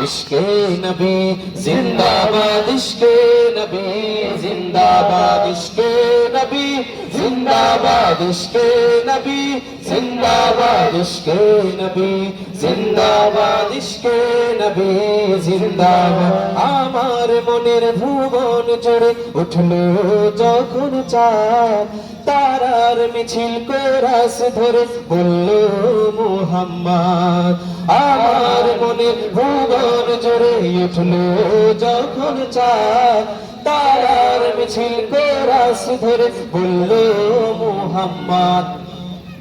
ইশকে নবী জিন্দাবাদ ইশকে নবী জিন্দাবাদ ইশকে নবী জিন্দাবাদ ইশকে নবী জিন্দাবাদ ইশকে নবী জিন্দাবাদ ইশকে নবী জিন্দাবাদ আমার মনের ভুবন জুড়ে উঠলো যখন চাঁদ তারার মিছিল কোরাস ধরে বলল মুহাম্মদ আমার মনের ভুবন জুড়ে উঠলো যখন চাঁদ তারার মিছিল কোরাস ধরে বলল মুহাম্মদ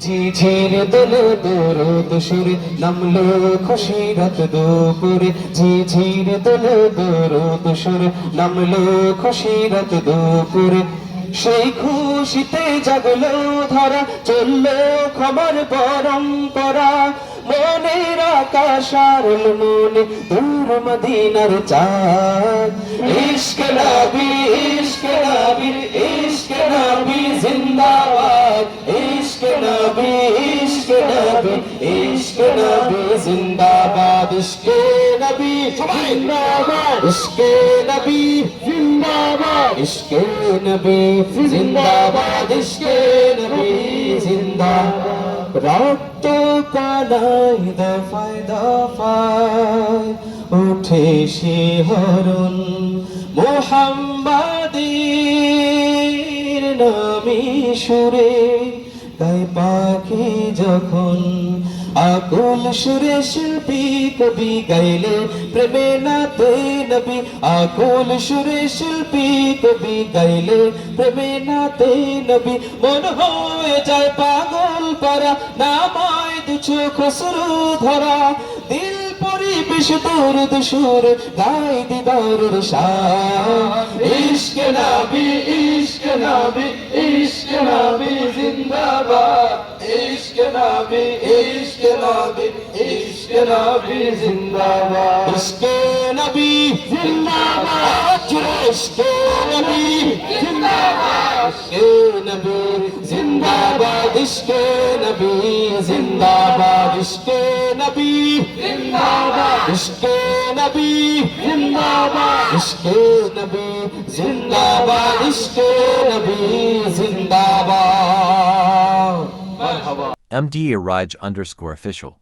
ঝিঝির দোলে দরুদ সুরে নামলো খুশি রাত দুপুরে ঝিঝির দোলে দরুদ সুরে নামলো খুশি রাত দুপুরে সেই খুশিতে জাগলো ধরা চললো খবর পরম্পরা মনের আকাশ আর মনে দূর মদিনার চাঁদ ইশকে নবী ইশকে নবী ইশকে নবী জিন্দাবাদ ইশকে নবী ইশকে নবী ইশকে নবী জিন্দাবাদ ইশকে নবী জিন্দাবাদ ইশকে নবী জিন্দাবাদ ইশকে নবী জিন্দাবাদ ইশকে নবী জিন্দাবাদ রক্ত কালাই দফায় দফায় উঠে শিহরণ মুহাম্মাদের নামে সুরে গাই পাখি যখন আকুল সুরে শিল্পী কবি গাইলে প্রেমে নাতে নবী আকুল সুরে শিল্পী কবি গাইলে প্রেমে নাতে নবী মন হয়ে যায় পাগল পারা নামায় দুছো খসরু ধরা দিল পরিবেশ দরুদ সুর গাই দিদারের শান ইশকে নবী ইশকে নবী ইশকে নবী জিন্দাবাদ ইশকে নবী ইশকে নবী ইশকে নবী জিন্দাবাদ ইশকে নবী জিন্দাবাদ ইশকে নবী জিন্দাবাদ ইশকে নবী জিন্দাবাদ ইশকে নবী জিন্দাবাদ ইশকে নবী জিন্দাবাদ ইশকে নবী জিন্দাবাদ ইশকে নবী জিন্দাবাদ MD Iraj_official